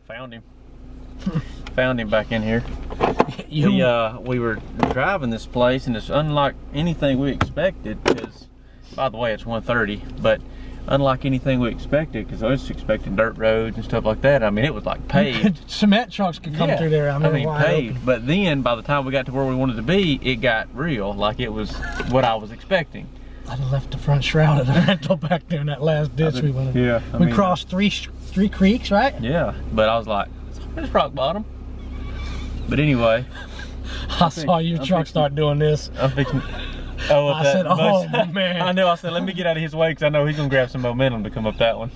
Found him. Found him back in here. We were driving this place, and it's unlike anything we expected. Because, by the way, it's 1:30, but unlike anything we expected, because I was expecting dirt roads and stuff like that. I mean, it was like paved. Cement trucks could come through there. I mean, paved. But then, by the time we got to where we wanted to be, it got real. Like it was what I was expecting. I'd have left the front shroud of the rental back there in that last ditch we went in. Yeah. We crossed three creeks, right? Yeah, but I was like, it's rock bottom. But anyway. I saw your truck start doing this. I'm fixing. Oh, I said, oh man. I know, I said, let me get out of his way because I know he's going to grab some momentum to come up that one.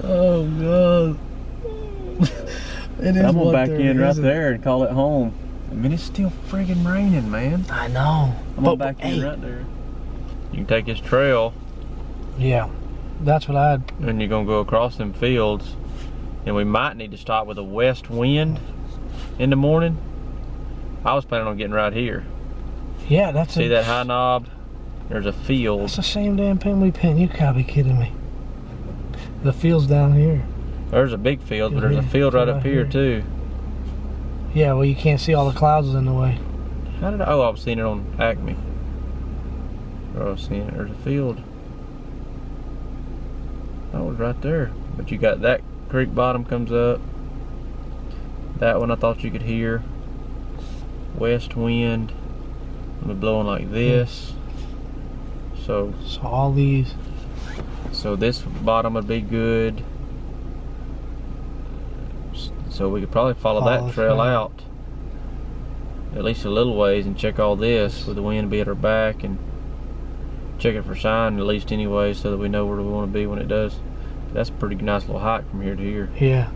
Oh, God. It is I'm going to back 1:30, in right there and call it home. I mean, it's still friggin' raining, man. I know. I'm going to back in right there. You can take this trail. Yeah, that's what I'd. And you're going to go across them fields. And we might need to stop with a west wind in the morning. I was planning on getting right here. Yeah, that's See that high knob? There's a field. That's the same damn pin we pinned. You gotta be kidding me. The field's down here. There's a big field, but there's a field right up here too. Yeah, well, you can't see all the clouds in the way. How did I? Oh, I was seeing it on Acme. Or I was seeing it. There's a field. That was right there. But you got that creek bottom comes up. That one I thought you could hear. West wind. It'll be blowing like this. So all these. So this bottom would be good. So we could probably follow that trail out at least a little ways and check all this with the wind be at our back and check it for sign at least anyway so that we know where we want to be when it does. That's a pretty nice little hike from here to here. Yeah.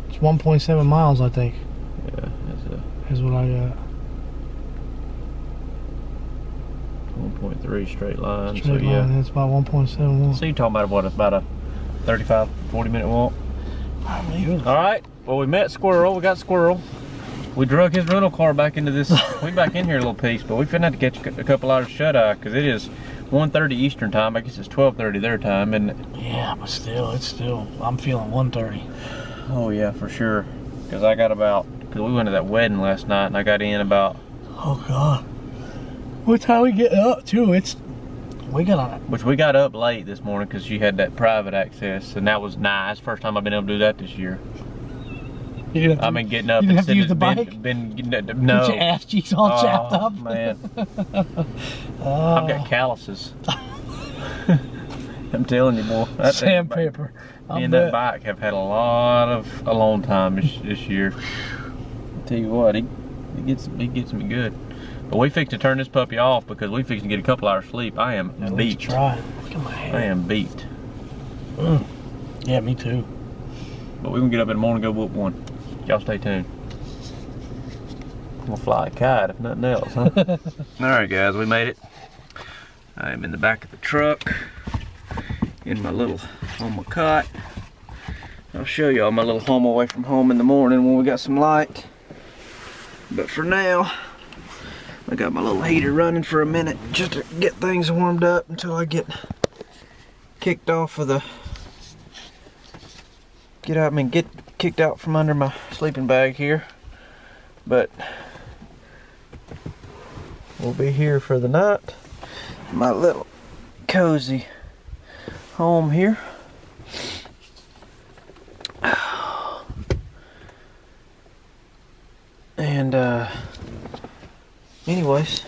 It's 1.7 miles, I think. Yeah, is what I got. 1.3 straight line. Straight line, it's about 1.71. So you're talking about what, about a 35, 40 minute walk? Alright, well we met Squirrel, we got Squirrel. We drug his rental car back into this, we back in here a little piece, but we finna have to catch a couple hours shut-eye because it is 1:30 Eastern time. I guess it's 12:30 their time, isn't it? Yeah, but still, I'm feeling 1:30. Oh yeah, for sure. Because I got about, because we went to that wedding last night and I got in about. Oh God. What time we get up too? We got on it. Which we got up late this morning because she had that private access and that was nice. First time I've been able to do that this year. I've been getting up and and have to use the bike? No. Get your ass cheeks all chapped up. Man. I've got calluses. I'm telling you, boy. Sandpaper. Me and that bike have had a lot of alone time this year. I'll tell you what, he gets me good. But we fixed to turn this puppy off because we fixed to get a couple hours sleep. I am beat. Try. Look at my hair. I am beat. Yeah, me too. But we're gonna get up in the morning and go whoop one. Y'all stay tuned. I'm gonna fly a kite if nothing else, huh? Alright guys, we made it. I am in the back of the truck in my little home cot. I'll show y'all my little home away from home in the morning when we got some light. But for now, I got my little heater running for a minute just to get things warmed up until I get kicked off of the get kicked out from under my sleeping bag here. But we'll be here for the night. My little cozy home here. And anyways,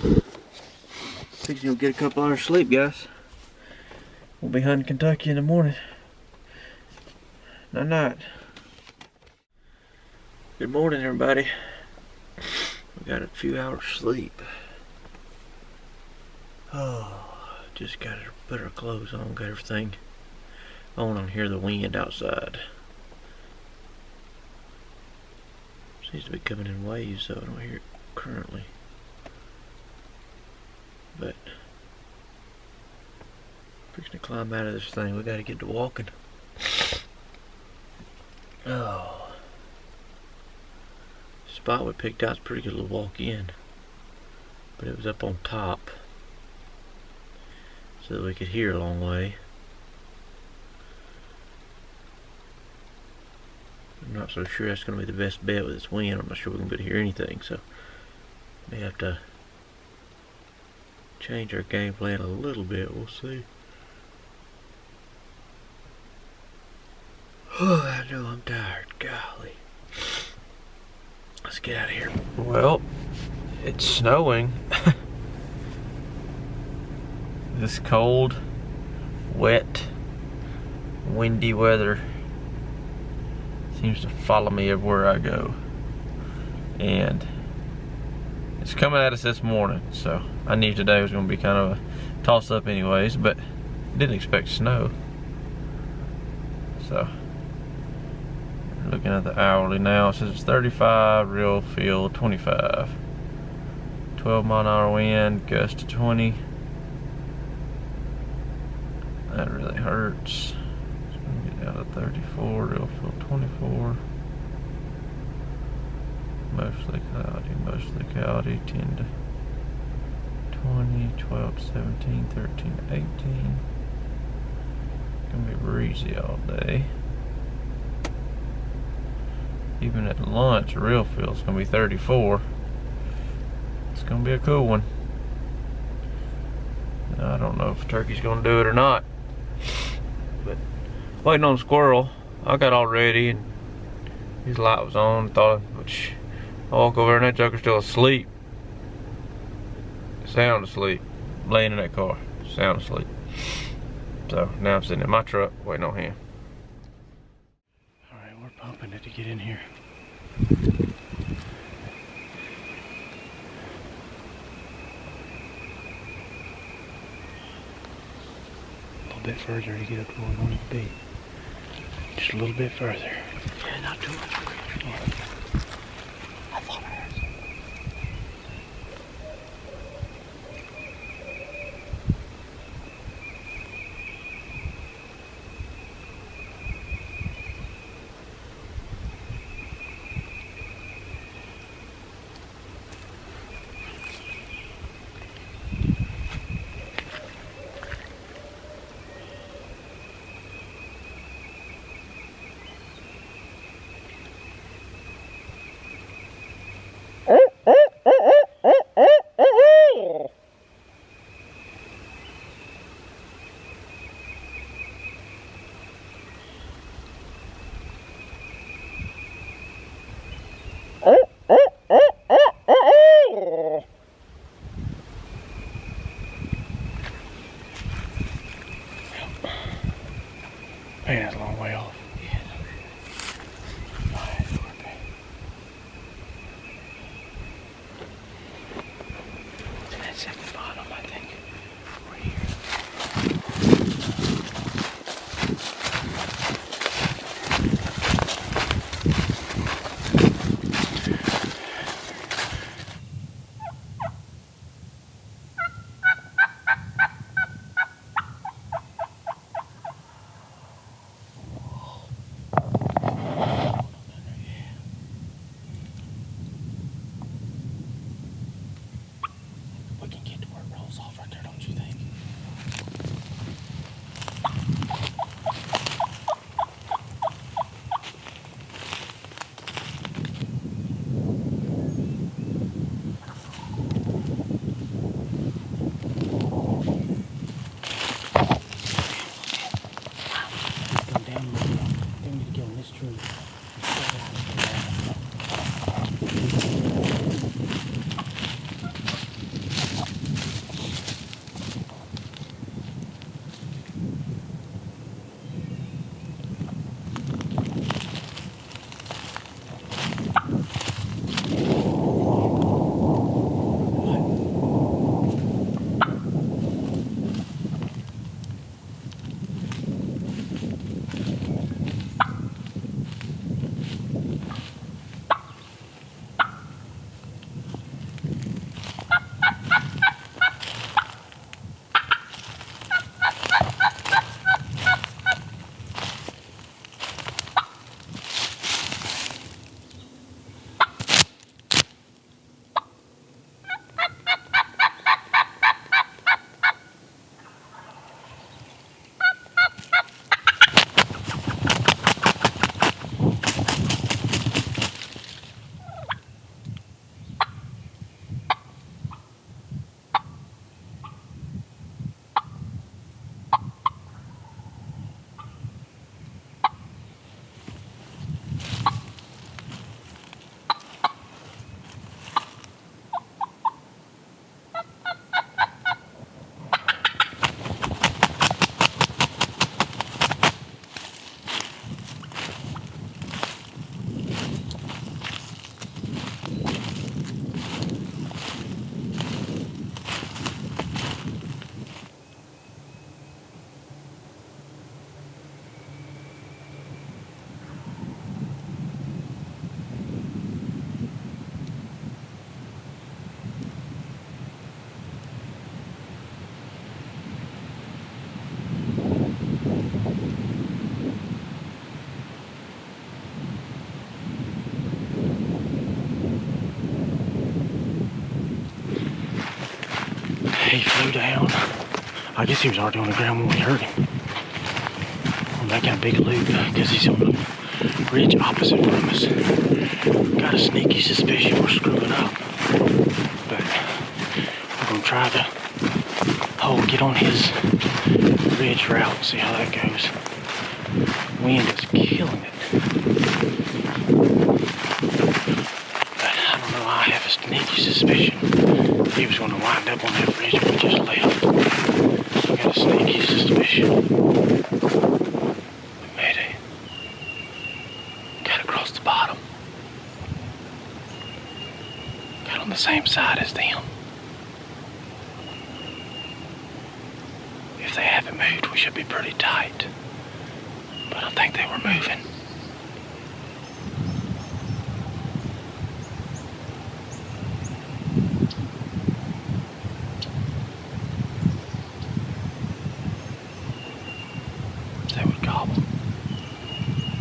think you'll get a couple hours sleep, guys. We'll be hunting Kentucky in the morning. Night. Good morning, everybody. We got a few hours sleep. Oh, just got to put our clothes on, got everything on. I hear the wind outside. Seems to be coming in waves, so I don't hear it currently. But fixing to climb out of this thing. We got to get to walking. Oh, spot we picked out's pretty good to walk in, but it was up on top so that we could hear a long way. I'm not so sure that's going to be the best bet with this wind. I'm not sure we're going to be able to hear anything, so may have to change our game plan a little bit. We'll see. Oh, I know I'm tired. Golly. Let's get out of here. Well, it's snowing. This cold, wet, windy weather seems to follow me everywhere I go. And it's coming at us this morning, so I knew today was going to be kind of a toss-up anyways, but didn't expect snow. So, looking at the hourly now, it says it's 35, real feel 25. 12-mile-an-hour wind, gust to 20. That really hurts. It's going to get down to 34, real feel 24. Mostly cloudy, 10 to 20, 12 to 17, 13 to 18. It's going to be breezy all day. Even at lunch, real feel, it's going to be 34. It's going to be a cool one. I don't know if turkey's going to do it or not. But waiting on the squirrel. I got all ready and his light was on. Thought I walk over and that joker's still asleep. Sound asleep. Laying in that car. Sound asleep. So now I'm sitting in my truck waiting on him. Alright, we're pumping it to get in here. A little bit further to get up to where we want to be. Just a little bit further. Yeah, not too much further. Yeah. I thought I heard something. Man, that's a long way off. Yeah. Alright, okay. It's in that second bottom, I think. Right here. he flew down. I guess he was already on the ground when we heard him. We'll make that big loop because he's on the ridge opposite from us. Got a sneaky suspicion we're screwing up. But we're going to try to get on his ridge route and see how that goes. Wind is killing it. But I don't know, I have a sneaky suspicion he was going to wind up on that ridge we just left. I got a sneaky suspicion. We made it. Got across the bottom. Got on the same side as them. If they haven't moved, we should be pretty tight. But I think they were moving. If they would gobble,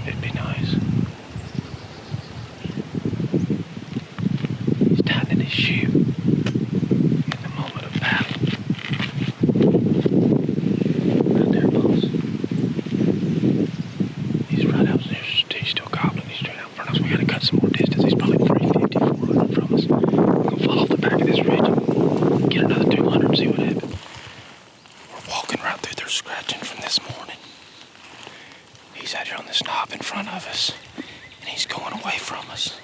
it'd be nice. He's tightening his shoe in the moment of battle. Right there, boss. He's right out there. He's still gobbling. He's straight out in front of us. We gotta cut some more distance. He's probably 350, 400 from us. We're gonna fall off the back of this ridge. Get another 200 and see what happens. We're walking right through there, scratching from this morning. He's out here on this knob in front of us, and he's going away from us.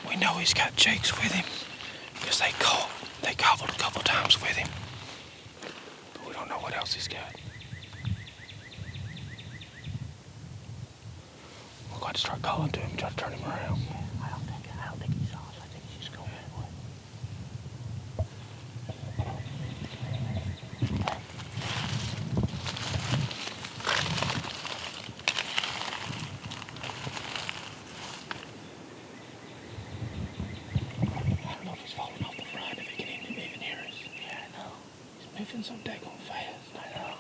We know he's got jakes with him, because they gobbled a couple times with him. But we don't know what else he's got. We're going to start calling to him, try to turn him around. I don't think he's off. I think he's just going that way. I don't know if he's falling off the front, if he can even hear us. Yeah, I know. He's moving so daggone fast. I know.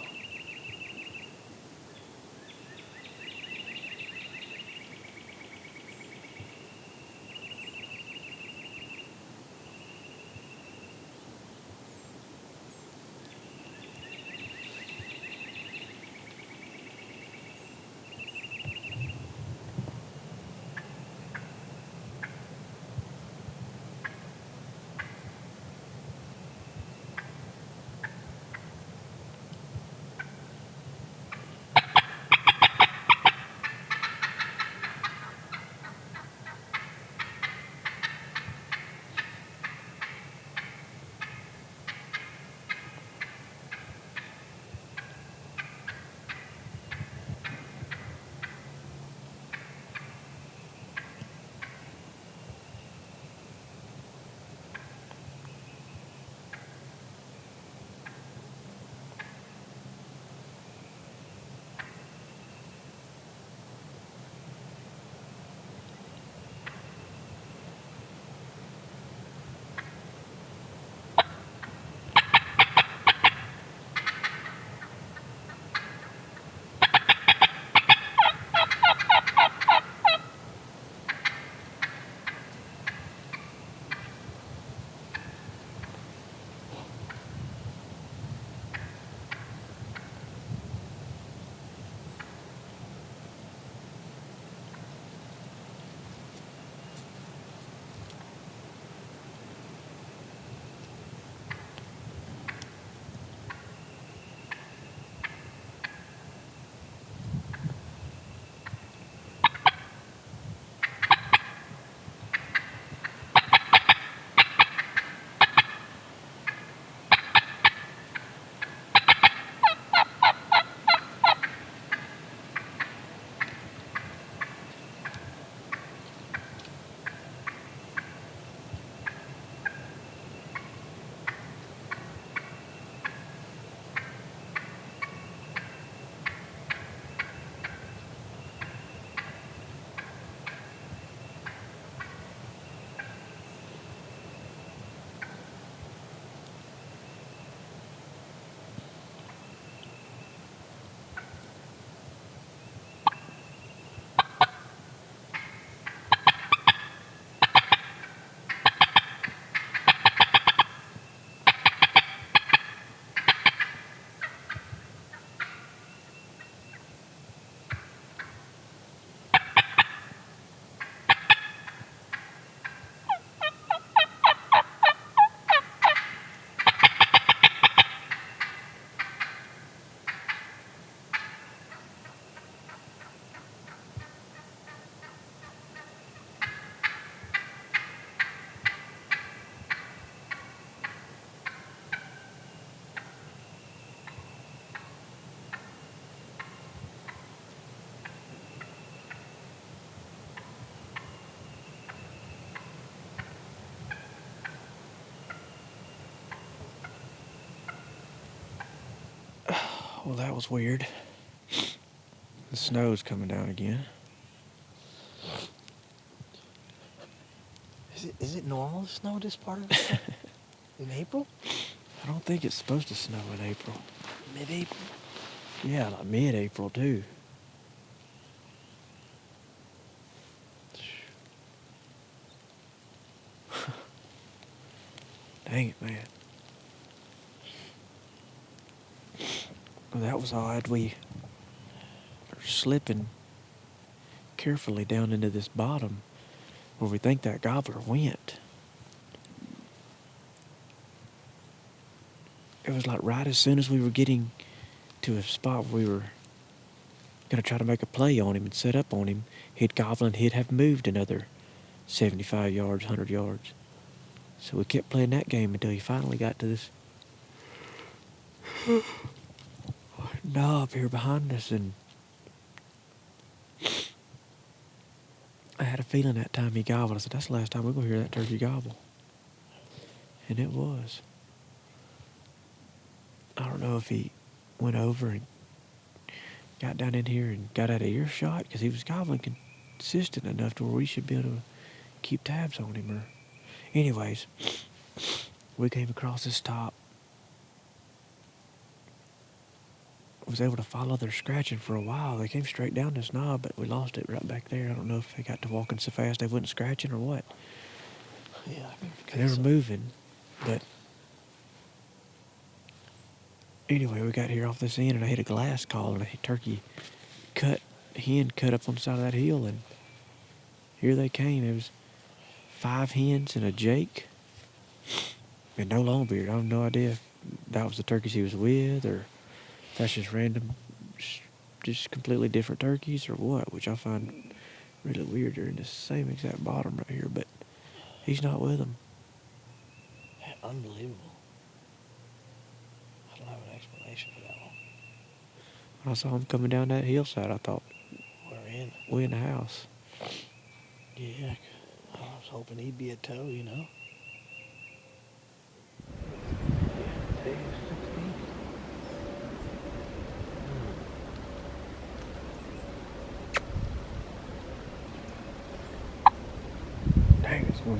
Well, that was weird. The snow's coming down again. Is it normal to snow this part of the in April? I don't think it's supposed to snow in April. Mid-April? Yeah, like mid-April too. Dang it, man. Well, that was odd. We are slipping carefully down into this bottom where we think that gobbler went. It was like right as soon as we were getting to a spot where we were going to try to make a play on him and set up on him, he'd gobble and he'd have moved another 75 yards, 100 yards. So we kept playing that game until he finally got to this knob here behind us, and I had a feeling that time he gobbled. I said, that's the last time we're going to hear that turkey gobble. And it was. I don't know if he went over and got down in here and got out of earshot, because he was gobbling consistent enough to where we should be able to keep tabs on him. Or, anyways, we came across this top. I was able to follow their scratching for a while. They came straight down this knob, but we lost it right back there. I don't know if they got to walking so fast they wasn't scratching or what. Yeah, I think They were moving, but anyway, we got here off this end, and I hit a glass call, and a hen cut up on the side of that hill, and here they came. It was 5 hens and a jake, and no longbeard. I have no idea if that was the turkeys he was with, or if that's just random, just completely different turkeys, or what, which I find really weird. They're in the same exact bottom right here, but he's not with them. Unbelievable. I don't have an explanation for that one. When I saw him coming down that hillside, I thought, We're in the house. Yeah, I was hoping he'd be a tow, you know. Dang, it's going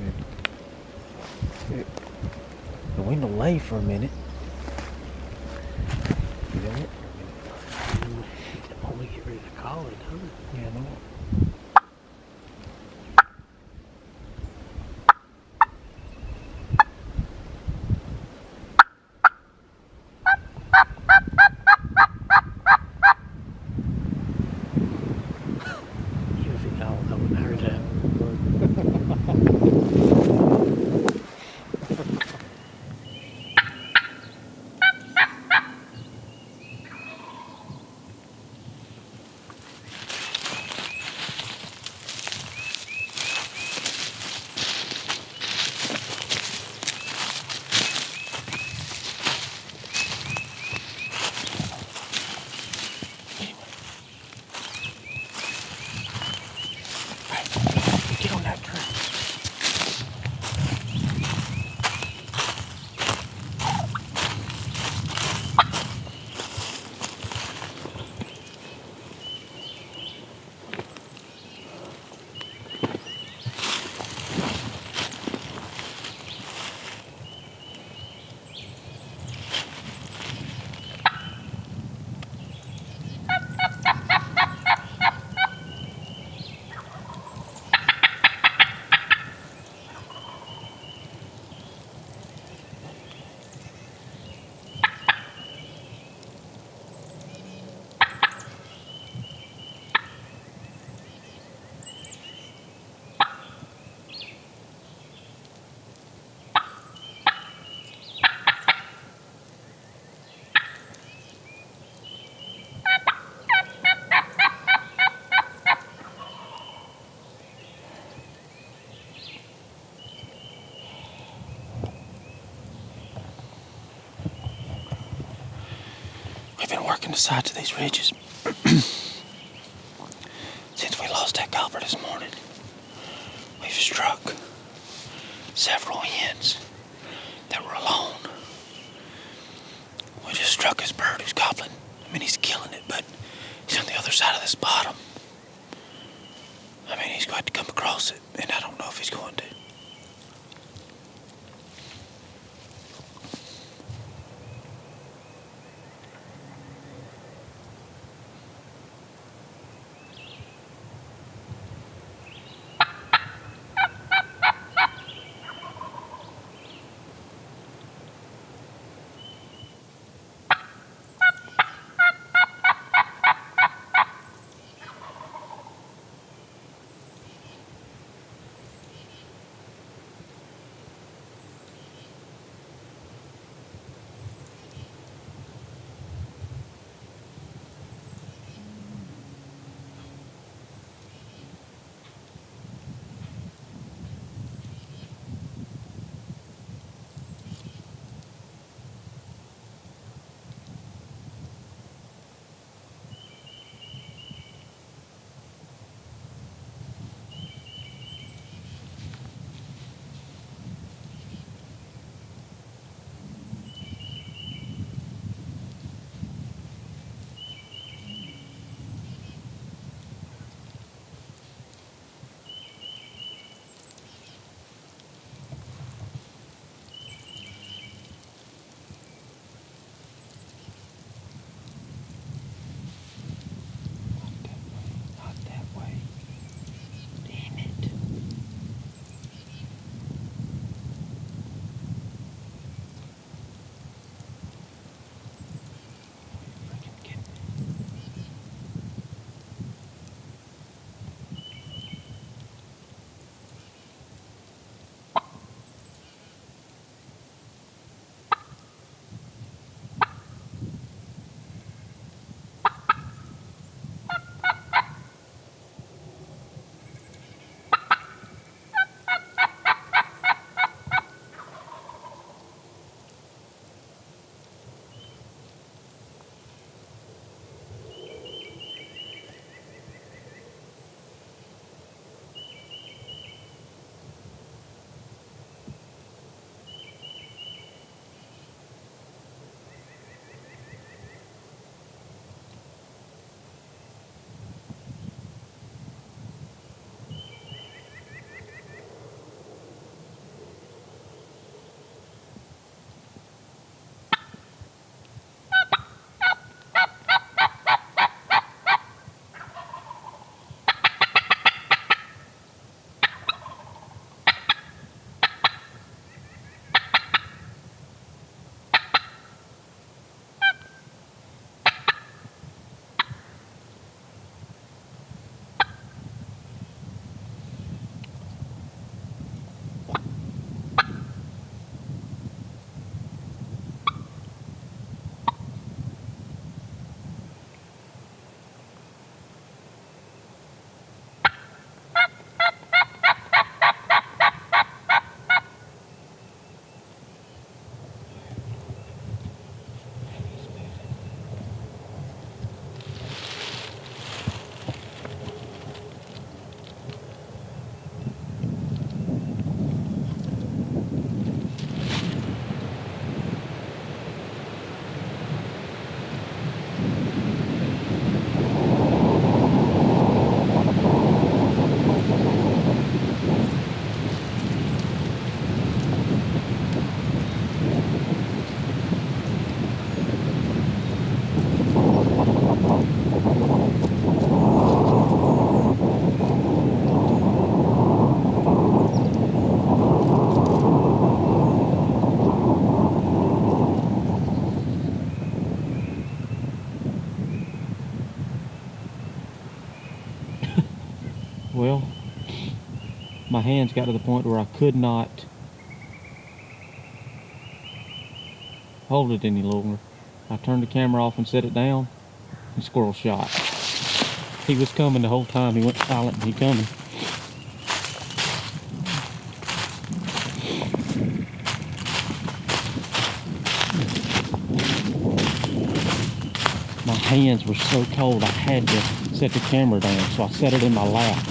to... The wind will lay for a minute. You know it? Only get ready to call it, doesn't it? Yeah, I know. Even if he called, I wouldn't have heard that. Get on that tree. We've been working the sides of these ridges since we lost that gobbler this morning. We've struck several hens that were alone. We just struck his bird who's gobbling I mean, he's killing it, but he's on the other side of this bottom. I mean, he's going to come across it, and I don't know if he's going to. Well, my hands got to the point where I could not hold it any longer. I turned the camera off and set it down, and squirrel shot. He was coming the whole time. He went silent and he coming. My hands were so cold I had to set the camera down, so I set it in my lap,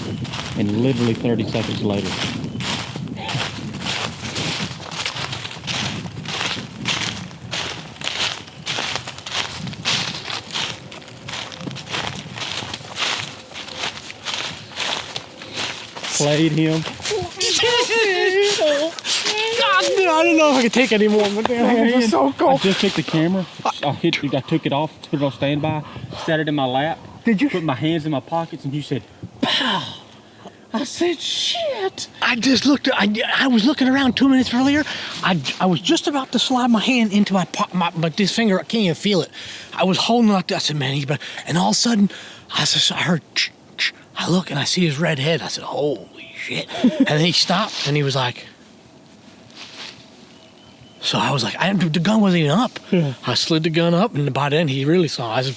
and literally 30 seconds later, played him. God, I don't know if I can take any more. My damn hands are so I cold. just took the camera. I took it off, put it on standby, set it in my lap. Did you? Put my hands in my pockets, and you said, "Pow!" I said, "Shit!" I just looked. I was looking around 2 minutes earlier. I was just about to slide my hand into but this finger, I can't even feel it. I was holding it like that. I said, "Man, he's better." And all of a sudden, I heard. I look and I see his red head. I said, "Holy shit!" And then he stopped and he was like. So I was like, the gun wasn't even up. Yeah. I slid the gun up, and by then he really saw. I said,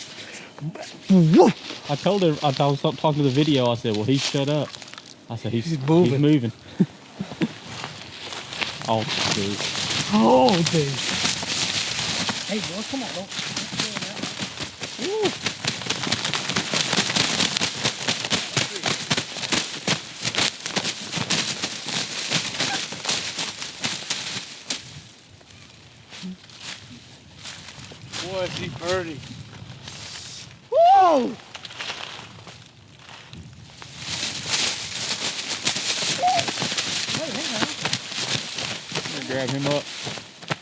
"Whoa!" I told her, I was talking to the video, I said, "Well, he's shut up." I said, he's moving. He's moving. Oh, dude. Oh, dude. Hey, boy, come on, don't. Woo. Boy, is he birdie. Whoa! Grab him up.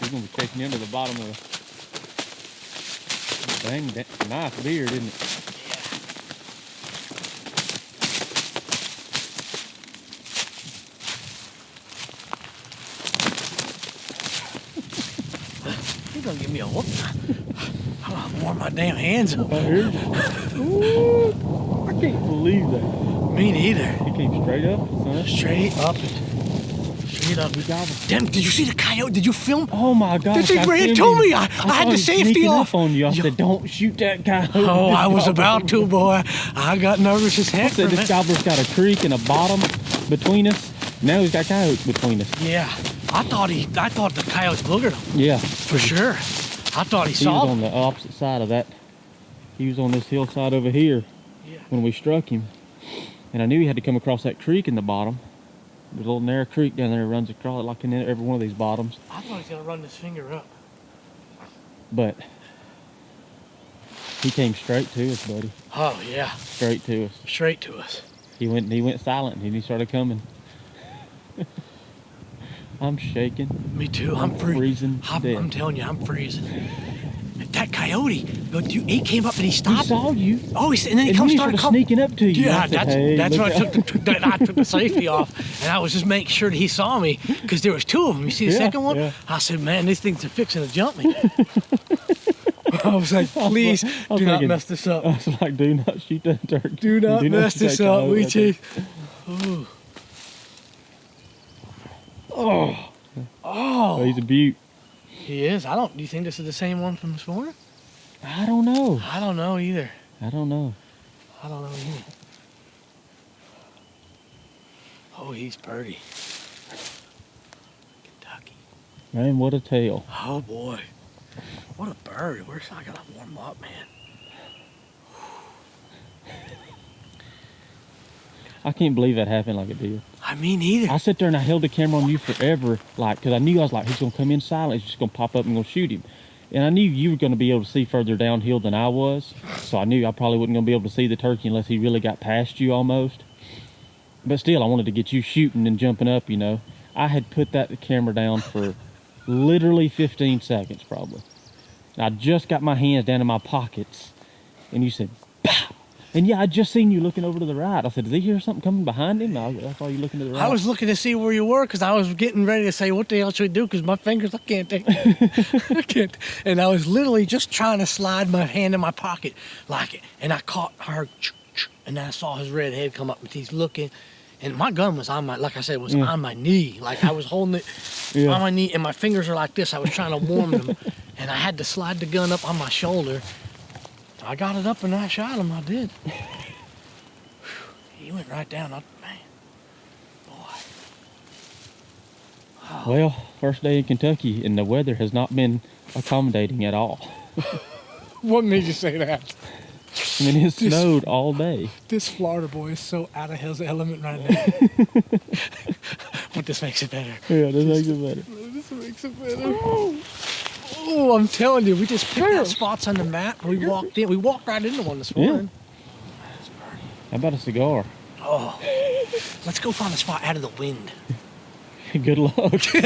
He's gonna be chasing him to the bottom of the dang, nice beard, isn't it? He's gonna give me a whoop. I'm gonna warm my damn hands up. Ooh, I can't believe that. Me neither. He came straight up, son. Straight up. Straight up. Damn, did you see the coyote? Did you film? Oh my gosh. He ran to me. I had the safety off. On you. I said, "Don't shoot that coyote." Oh, I was about to, boy. I got nervous as heck. I said, "This gobbler's got a creek and a bottom between us. Now he's got coyotes between us." Yeah. I thought the coyotes boogered him. Yeah. For sure. I thought he saw He was on the opposite side of that. He was on this hillside over here when we struck him. And I knew he had to come across that creek in the bottom. There's a little narrow creek down there that runs across it like in every one of these bottoms. I thought he was going to run his finger up. But he came straight to us, buddy. Oh, yeah. Straight to us. Straight to us. He went silent and he started coming. I'm shaking. Me too. I'm freezing. I'm telling you, I'm freezing. That coyote, he came up and he stopped. He saw you. Oh, and then he started sneaking up to you. Yeah, said, "Hey, that's when out." I took the safety off, and I was just making sure that he saw me because there was two of them. You see the second one? Yeah. I said, "Man, these things are fixing to jump me." I was like, "Please do not mess this up." I was like, "Do not shoot that turkey. Do not mess this up, we chief." Oh, he's a beaut. He is. Do you think this is the same one from this morning? I don't know. I don't know either. I don't know. Either. Oh, he's pretty. Kentucky. Man, what a tail. Oh boy. What a bird. I gotta warm up, man. I can't believe that happened like it did. I mean, either. I sat there and I held the camera on you forever, because I knew I was like, he's gonna come in silent, he's just gonna pop up and gonna shoot him. And I knew you were gonna be able to see further downhill than I was, so I knew I probably wasn't gonna be able to see the turkey unless he really got past you almost. But still, I wanted to get you shooting and jumping up, you know. I had put that camera down for literally 15 seconds probably. I just got my hands down in my pockets, and you said, "Pow!" And yeah, I just seen you looking over to the right. I said, "Did he hear something coming behind him?" I saw you looking to the right. I was looking to see where you were because I was getting ready to say, "What the hell should we do?" Because my fingers, I can't take it. I can't. And I was literally just trying to slide my hand in my pocket like it. And I caught her, and then I saw his red head come up, and he's looking. And my gun was on my, like I said, was on my knee. Like I was holding it on my knee, and my fingers are like this. I was trying to warm them. And I had to slide the gun up on my shoulder. I got it up and I shot him. I did. He went right down. Man, boy. Oh. Well, first day in Kentucky, and the weather has not been accommodating at all. What made you say that? I mean, it snowed all day. This Florida boy is so out of his element right now. But this makes it better. Yeah, this makes it better. This makes it better. Oh, I'm telling you, we just picked out spots on the map. We walked right into one this morning. How about a cigar? Oh, let's go find a spot out of the wind. Good luck. We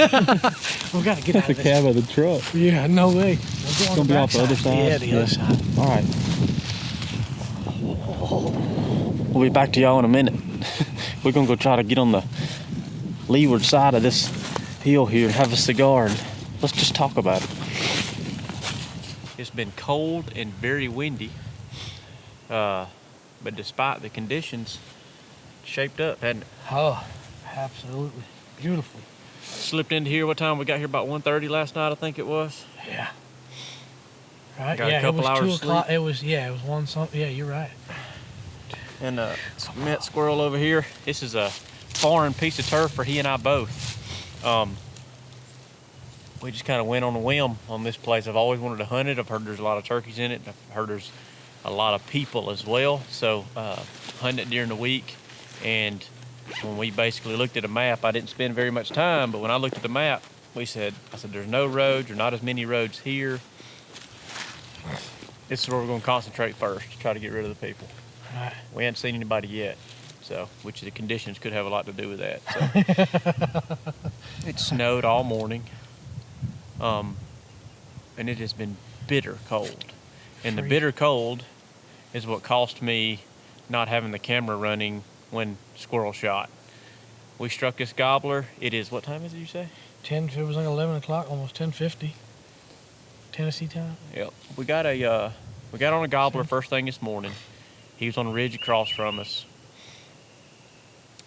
gotta get out The of this. cab of the truck. Yeah, no way. It's We'll go gonna on be the off the other backside. side. Yeah, the other side. All right. We'll be back to y'all in a minute. We're gonna go try to get on the leeward side of this hill here and have a cigar and let's just talk about it. It's been cold and very windy, but despite the conditions, it's shaped up, hasn't it? Oh, absolutely. Beautiful. Slipped into here. What time we got here? About 1:30 last night, I think it was. Yeah. Right. Got a yeah, couple it was hours 2 o'clock. sleep. It was one something. Yeah, you're right. And met squirrel over here. This is a foreign piece of turf for he and I both. We just kind of went on a whim on this place. I've always wanted to hunt it. I've heard there's a lot of turkeys in it. I've heard there's a lot of people as well. So hunting it during the week. And when we basically looked at a map, I didn't spend very much time, but when I looked at the map, I said there's no roads or not as many roads here. This is where we're going to concentrate first to try to get rid of the people. Right. We hadn't seen anybody yet, so which the conditions could have a lot to do with that. So. It snowed all morning, and it has been bitter cold. And the bitter cold is what cost me not having the camera running when squirrel shot. We struck this gobbler. It is, what time is it, you say? It was like 11 o'clock, almost 10:50. Tennessee time. Yep. We got on a gobbler first thing this morning. He was on a ridge across from us.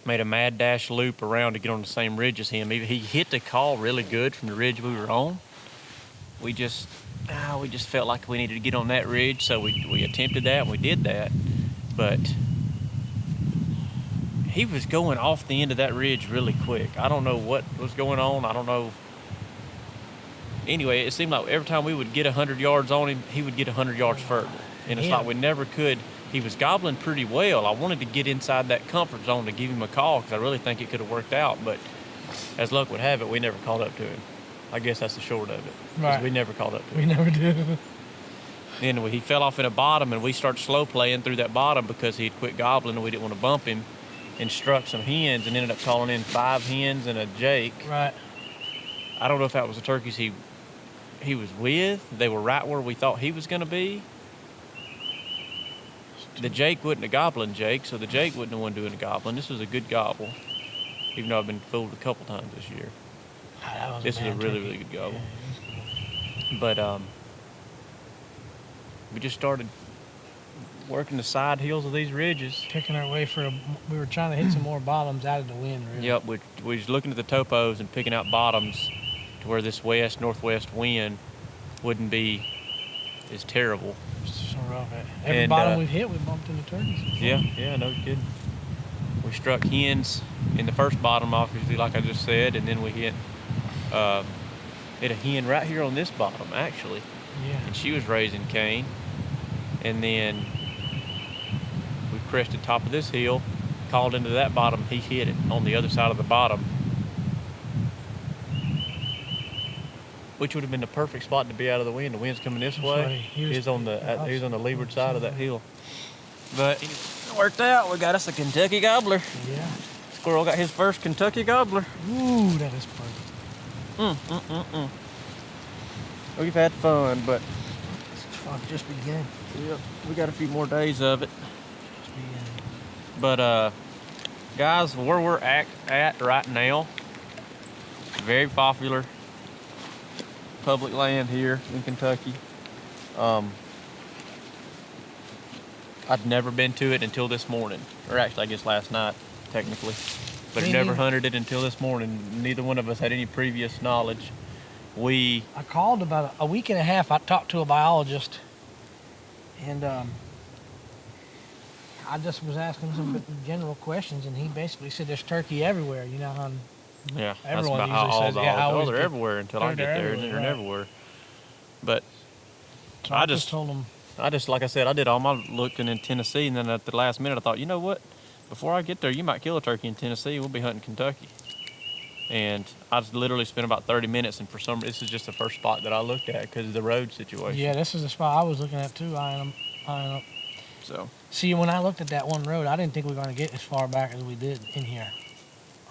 Made a mad dash loop around to get on the same ridge as him. He hit the call really good from the ridge we were on. We just felt like we needed to get on that ridge, so we attempted that and we did that. But he was going off the end of that ridge really quick. I don't know what was going on. I don't know. Anyway, it seemed like every time we would get 100 yards on him, he would get 100 yards further. And it's like we never could. He was gobbling pretty well. I wanted to get inside that comfort zone to give him a call because I really think it could have worked out. But as luck would have it, we never caught up to him. I guess that's the short of it. Right. We never caught up to him. We never did. Then he fell off in a bottom, and we started slow playing through that bottom because he'd quit gobbling and we didn't want to bump him, and struck some hens and ended up calling in 5 hens and a jake. Right. I don't know if that was the turkeys he was with. They were right where we thought he was going to be. The jake wasn't a gobbling jake, so the jake wasn't the one doing the gobbling. This was a good gobble, even though I've been fooled a couple times this year. This is a really, really good gobble. But we just started working the side hills of these ridges. Picking our way we were trying to hit some more bottoms out of the wind, really. Yep, we was looking at the topos and picking out bottoms to where this northwest wind wouldn't be as terrible. So rough. Every bottom we've hit, we bumped into turkeys. Yeah, no kidding. We struck hens in the first bottom, obviously, like I just said, and then we hit a hen right here on this bottom, actually. Yeah. And she was raising cane. And then we crest the top of this hill, called into that bottom. He hit it on the other side of the bottom, which would have been the perfect spot to be out of the wind. The wind's coming this way. He was on the leeward side of that hill. But it worked out. We got us a Kentucky gobbler. Yeah. Squirrel got his first Kentucky gobbler. Ooh, that is perfect. We've had fun, but It's fun just beginning. yep, we got a few more days of it. Just beginning. But guys, where we're at right now, very popular public land here in Kentucky. I'd never been to it until this morning, or actually I guess last night technically, but never hunted it until this morning. Neither one of us had any previous knowledge. I called about a week and a half. I talked to a biologist, and I just was asking some general questions, and he basically said there's turkey everywhere. You know how Yeah, everyone that's usually about says, they're everywhere until I get there, and then they're everywhere. But so I just told him. Like I said, I did all my looking in Tennessee, and then at the last minute I thought, you know what? Before I get there, you might kill a turkey in Tennessee. We'll be hunting Kentucky. And I just literally spent about 30 minutes, and this is just the first spot that I looked at because of the road situation. Yeah, this is the spot I was looking at too, eyeing up. So See, when I looked at that one road, I didn't think we were going to get as far back as we did in here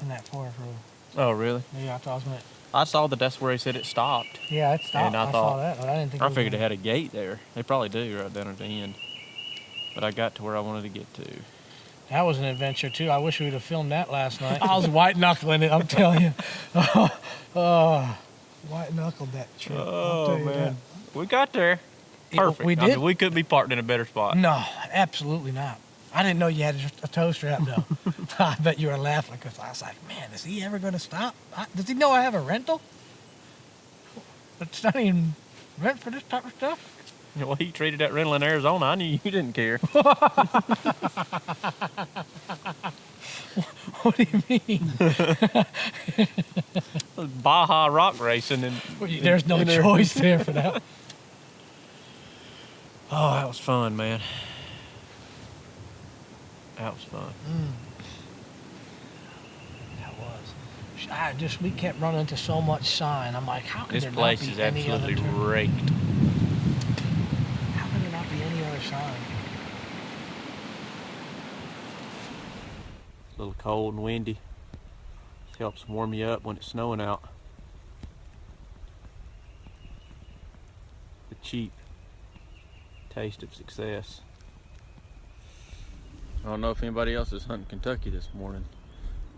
on that forest road. oh really? Yeah, I thought I was going to. I saw that that's where he said it stopped. Yeah, it stopped. And I I thought- saw that, but I didn't think. I we were figured it gonna- had a gate there. They probably do right down at the end. But I got to where I wanted to get to. That was an adventure too. I wish we would have filmed that last night. I was white knuckling it. I'm telling you. White knuckled that trip. I'll tell you that. We got there. Perfect. We I did? mean, we couldn't be parked in a better spot. No, absolutely not. I didn't know you had a tow strap though. I bet you were laughing because I was like, man, is he ever going to stop? Does he know I have a rental? It's not even rent for this type of stuff. Well, he treated that rental in Arizona. I knew you didn't care. What do you mean? Baja rock racing and There's no choice there for that. oh, that was fun, man. That was fun. That was. We kept running into so much sign. I'm like, how can This there place not be is any absolutely other turn? raked. How can there not be any other sign? A little cold and windy. Helps warm you up when it's snowing out. The cheap taste of success. I don't know if anybody else is hunting Kentucky this morning,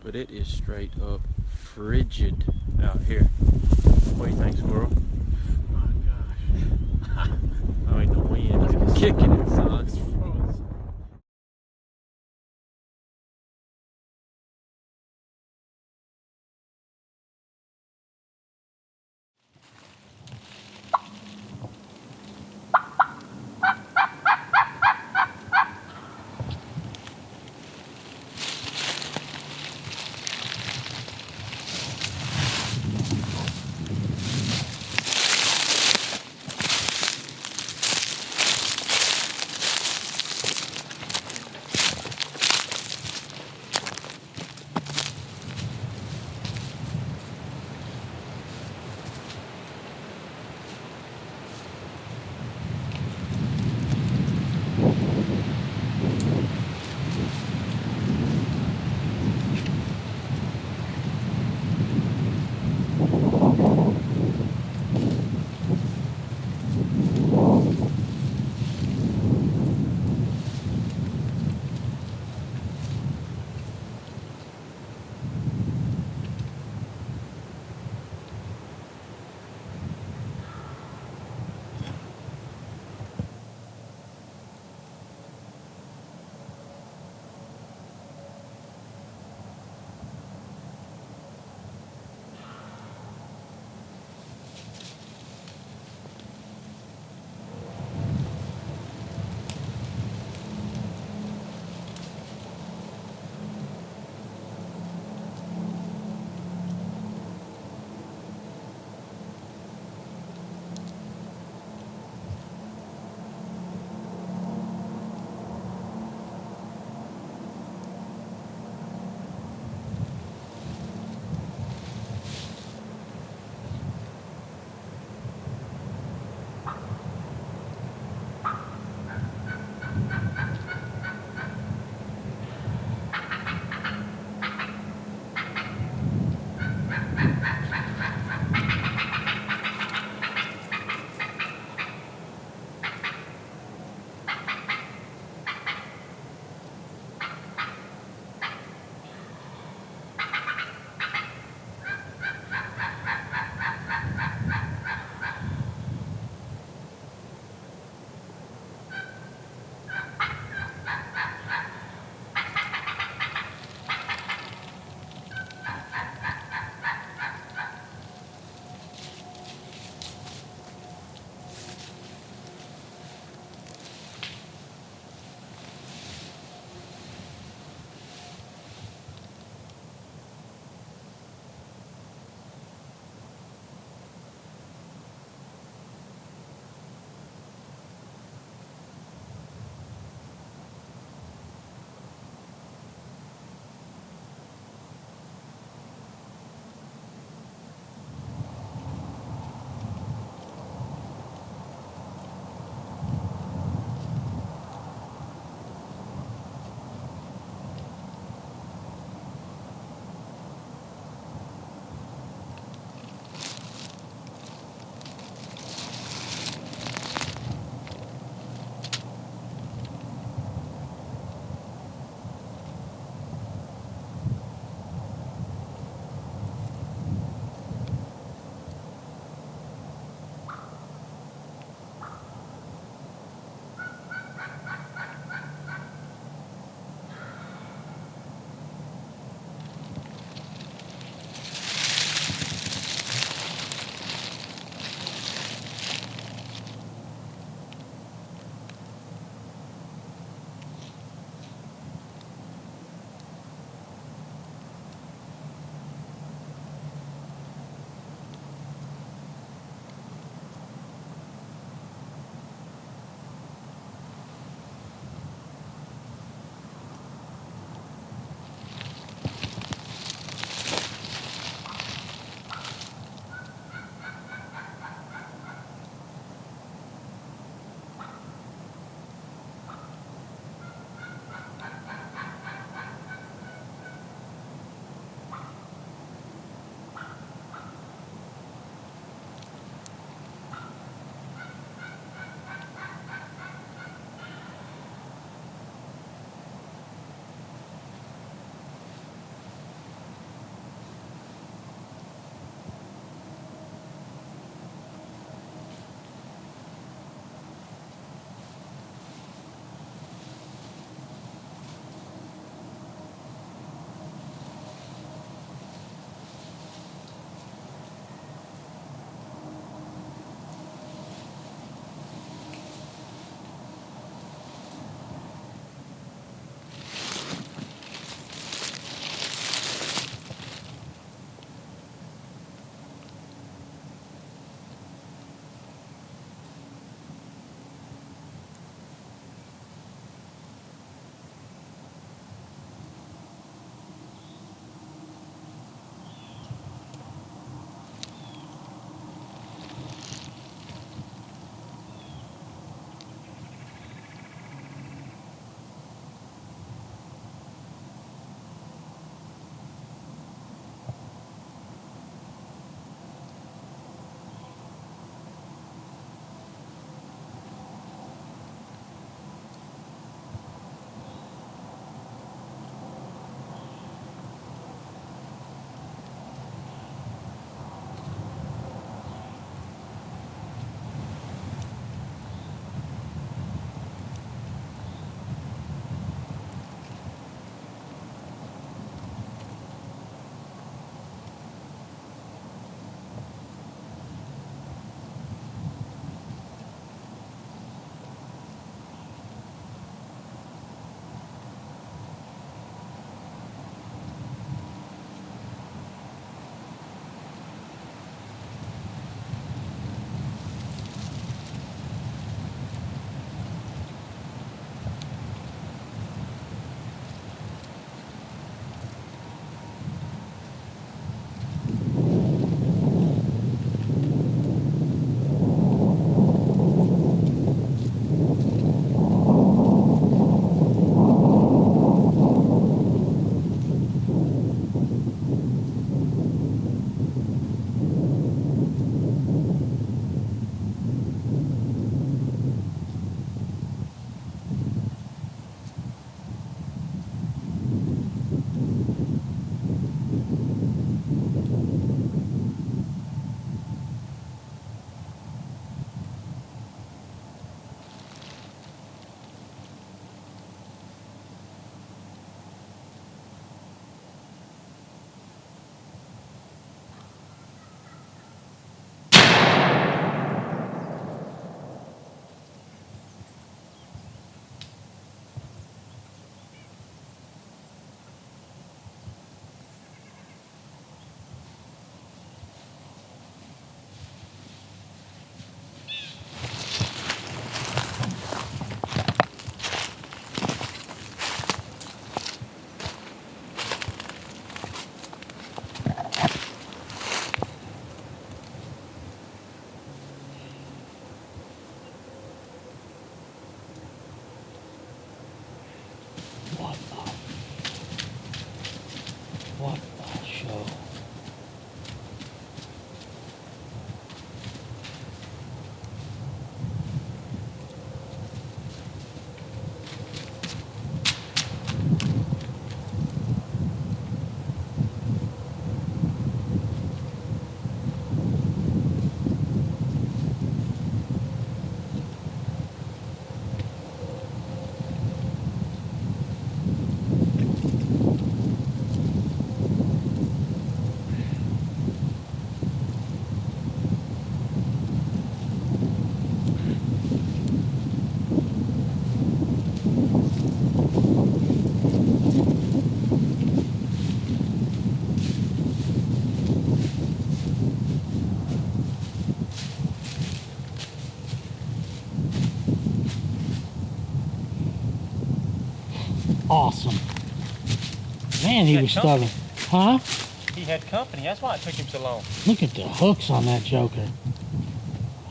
but it is straight up frigid out here. What do you think, squirrel? Oh my gosh. I mean, the wind is kicking it, son. awesome. Man, he He had was stubborn. Huh? He had company. That's why it took him so long. Look at the hooks on that joker.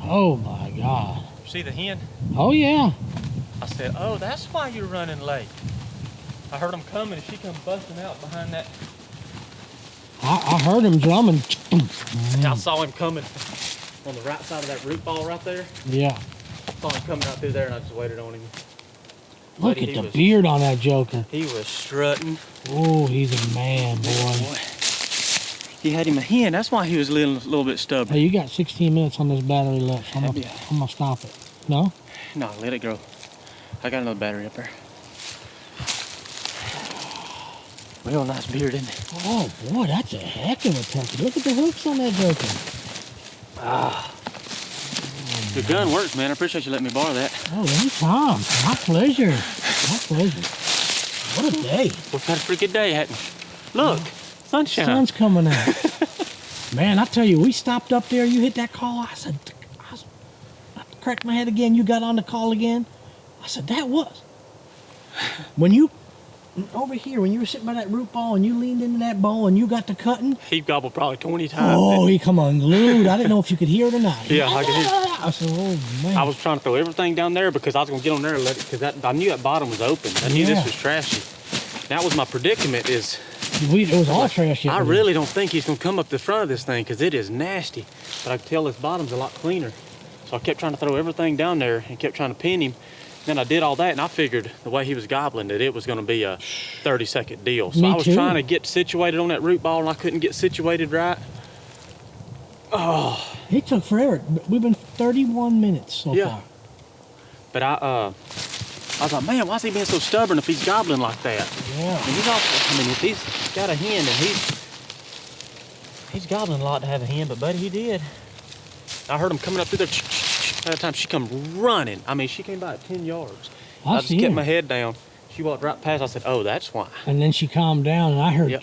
Oh my God. See the hen? Oh yeah. I said, oh, that's why you're running late. I heard him coming and she come busting out behind that. I heard him drumming. I saw him coming on the right side of that root ball right there. Yeah. Saw him coming out through there and I just waited on him. Look Buddy, at the beard on that joker. He was strutting. Oh, he's a man, boy. He had him a hen. That's why he was a little bit stubborn. Hey, you got 16 minutes on this battery left. I'm gonna stop it. No? No, let it go. I got another battery up there. Real nice beard, isn't it? Oh boy, that's a heck of a turkey. Look at the hooks on that joker. The gun works, man. I appreciate you letting me borrow that. Oh, anytime. My pleasure. My pleasure. What a day. We've had a pretty good day, haven't we? Look, sunshine. Sun's coming out. Man, I tell you, we stopped up there. You hit that call. I said, I cracked my head again. You got on the call again. I said, that was. When you, over here, when you were sitting by that root ball and you leaned into that bowl and you got to cutting. He gobbled probably 20 times. Oh, he come unglued. I didn't know if you could hear it or not. Yeah, I could hear. I said, oh, man. I was trying to throw everything down there because I was going to get on there and let it, because I knew that bottom was open. I knew this was trashy. That was my predicament is, it was all trash. I really don't think he's going to come up the front of this thing because it is nasty. But I could tell this bottom's a lot cleaner. So I kept trying to throw everything down there and kept trying to pin him. Then I did all that and I figured the way he was gobbling that it was going to be a 30-second deal. So I was trying to get situated on that root ball and I couldn't get situated right. Oh. It took forever. We've been 31 minutes so far. But I was like, man, why is he being so stubborn if he's gobbling like that? Yeah. And he's also, I mean, if he's got a hen and he's gobbling a lot to have a hen, but buddy, he did. I heard him coming up through there. At the time, she come running. I mean, she came by at 10 yards. I just kept my head down. She walked right past. I said, oh, that's why. And then she calmed down, and I heard, I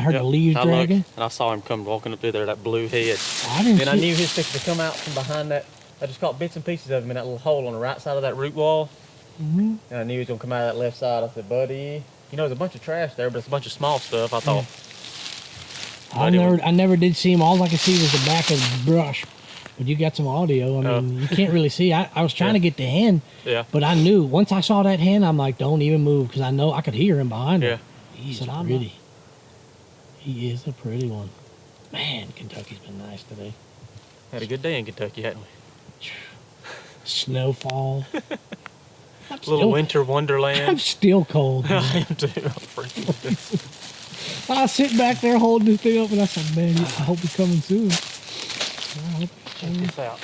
heard the leaves dragging. And I saw him come walking up through there, that blue head. I didn't and I knew his fixing to come out from behind that. I just caught bits and pieces of him in that little hole on the right side of that root wall. Mm-hmm. And I knew he was going to come out of that left side. I said, buddy, you know, there's a bunch of trash there, but it's a bunch of small stuff. I thought. Yeah. I never did see him. All I could see was the back of the brush. But you got some audio. I mean, you can't really see. I was trying to get the hen, but I knew once I saw that hen, I'm like, don't even move because I know I could hear him behind her. He's pretty. He is a pretty one. Man, Kentucky's been nice today. Had a good day in Kentucky, hadn't we? Snowfall. Little winter wonderland. I'm still cold. I am too. I'm freaking. I was sitting back there holding this thing up, and I said, man, I hope he's coming soon. Check this out.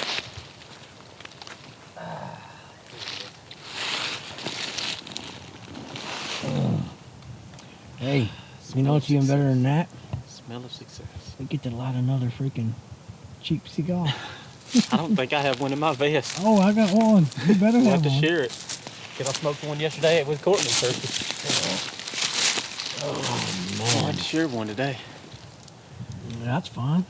Hey, you know what's even better than that? Smell of success. We get to light another freaking cheap cigar. I don't think I have one in my vest. Oh, I got one. You better have one. We'll have to share it. Because I smoked one yesterday with Courtney turkey. Oh, man. I'll have to share one today. Yeah, that's fine.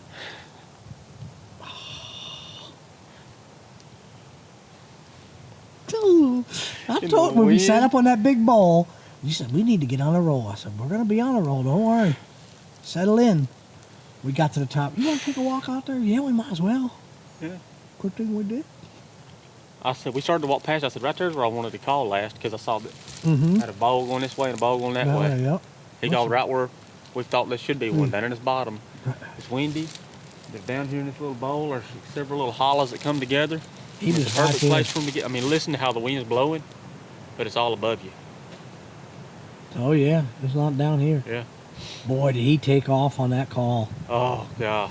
I told when we sat up on that big bowl, you said, we need to get on a roll. I said, we're going to be on a roll. Don't worry. Settle in. We got to the top. You want to take a walk out there? Yeah, we might as well. Yeah. Good thing we did. I said, we started to walk past. I said, right there's where I wanted to call last because I saw that had a bowl going this way and a bowl going that way. Yep. He called right where we thought there should be one, down in his bottom. It's windy. There's down here in this little bowl, there's several little hollows that come together. It's the perfect place for him to get. I mean, listen to how the wind's blowing, but it's all above you. Oh, yeah. It's not down here. Yeah. Boy, did he take off on that call. Oh, God.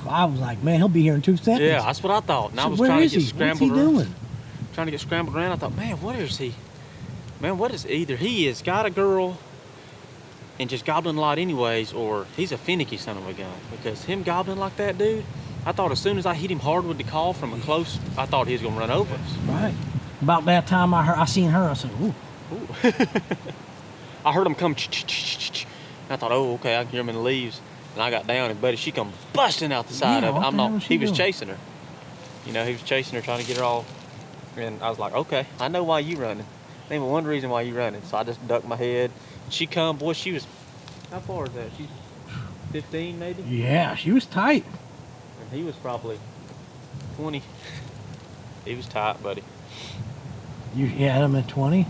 I was like, man, he'll be here in 2 seconds. Yeah, that's what I thought. And I was where trying is to get he? scrambled What's he doing? Trying to get scrambled around. I thought, man, what is he? Man, what is either he has got a girl and just gobbling a lot anyways, or he's a finicky son of a gun. Because him gobbling like that, dude, I thought as soon as I hit him hard with the call from a close, I thought he was going to run over us. Right. About that time I seen her, I said, ooh. I heard him come, I thought, oh, okay, I can hear him in the leaves. And I got down, and buddy, she come busting out the side of it. He was chasing her. You know, he was chasing her, trying to get her all. And I was like, okay, I know why you running. Name one reason why you running. So I just ducked my head. She come, boy, she was, how far is that? She's 15 maybe? Yeah, she was tight. And he was probably 20. He was tight, buddy. You had him at 20?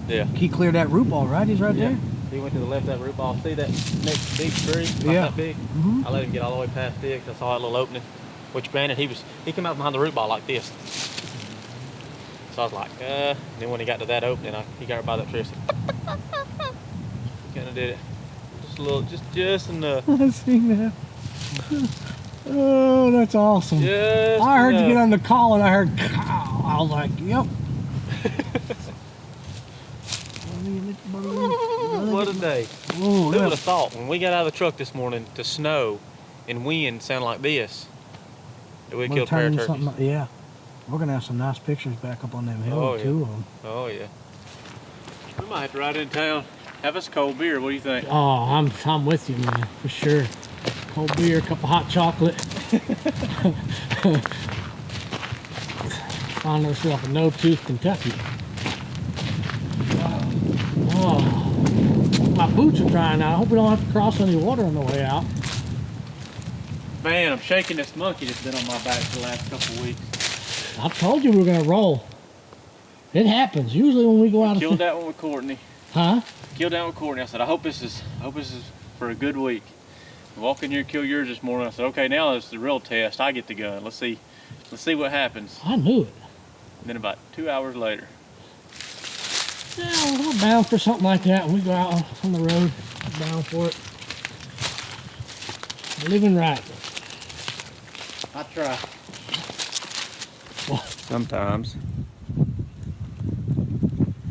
Yeah. He cleared that root ball, right? He's right there? He went to the left of that root ball. See that next big tree? Not Yeah. that big? I let him get all the way past it because I saw that little opening. Which granted, he came out behind the root ball like this. So I was like, Then when he got to that opening, he got right by that tree. Kind of did it. Just a little, just enough. I seen that. Oh, that's awesome. Just I heard enough. you get on the call and I heard cow. I was like, yep. What a day. Oh, Who would have thought when we got out of the truck this morning to snow and wind sound like this, that we killed a pair of turkeys? Yeah. We're going to have some nice pictures back up on them hills, Oh, yeah. 2 of them. Oh, yeah. We might have to ride in town. Have us a cold beer. What do you think? Oh, I'm with you, man, for sure. Cold beer, a cup of hot chocolate. Find ourselves a no-tooth Kentucky. Oh, my boots are drying out. I hope we don't have to cross any water on the way out. Man, I'm shaking this monkey that's been on my back for the last couple of weeks. I told you we were gonna roll. It happens. Usually when we go out. Killed that one with Courtney. Huh? Killed that one with Courtney. I said, I hope this is for a good week. Walk in here, kill yours this morning. I said, okay, now it's the real test. I get the gun. Let's see what happens. I knew it. And then about 2 hours later. Yeah, we're bound for something like that when we go out on the road. We're bound for it. Living right. I try. Sometimes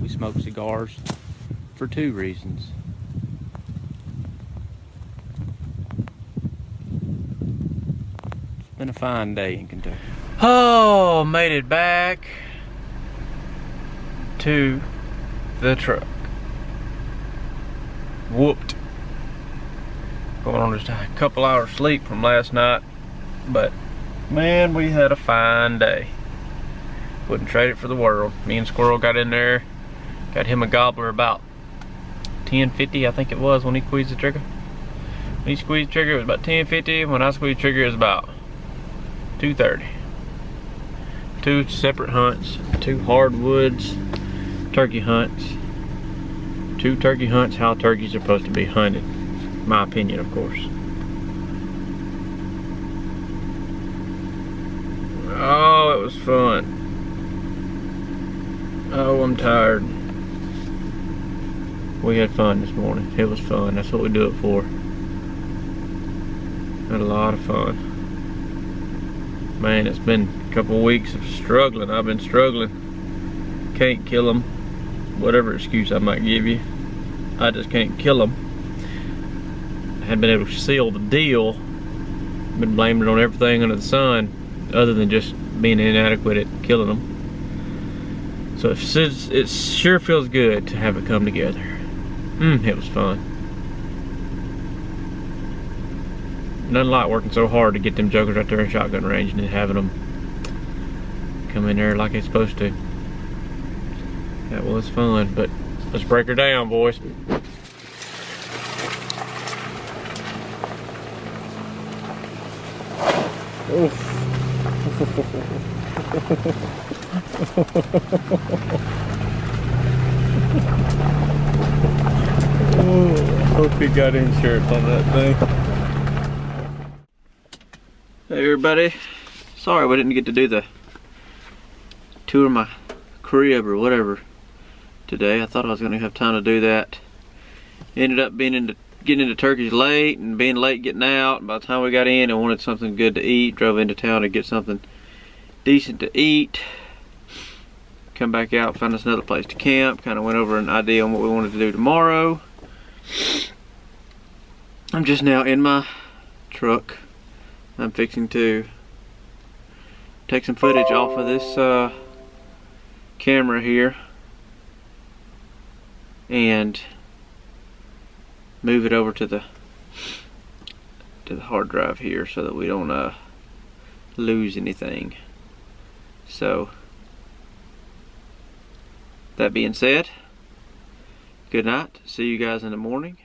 we smoke cigars for 2 reasons. It's been a fine day in Kentucky. Oh, made it back to the truck. Whooped. Going on just a couple hours sleep from last night, but man, we had a fine day. Wouldn't trade it for the world. Me and Squirrel got in there, got him a gobbler about 10:50, I think it was, when he squeezed the trigger. When he squeezed the trigger, it was about 10:50. When I squeezed the trigger, it was about 2:30. 2 separate hunts, 2 hardwoods, turkey hunts. 2 turkey hunts, how turkeys are supposed to be hunted. My opinion, of course. Oh, it was fun. Oh, I'm tired. We had fun this morning. It was fun. That's what we do it for. Had a lot of fun. Man, it's been a couple of weeks of struggling. I've been struggling. Can't kill them. Whatever excuse I might give you. I just can't kill them. I haven't been able to seal the deal. Been blaming it on everything under the sun, other than just being inadequate at killing them. So it sure feels good to have it come together. It was fun. Nothing like working so hard to get them jokers right there in shotgun range and then having them come in there like they're supposed to. That was fun, but let's break her down, boys. Oof. Hope he got insurance on that thing. Hey everybody, sorry we didn't get to do the tour of my crib or whatever today. I thought I was going to have time to do that. Ended up getting into turkeys late and being late getting out. By the time we got in, I wanted something good to eat. Drove into town to get something decent to eat. Come back out, found us another place to camp. Kind of went over an idea on what we wanted to do tomorrow. I'm just now in my truck. I'm fixing to take some footage off of this camera here and move it over to the hard drive here so that we don't lose anything. So That being said, good night. See you guys in the morning.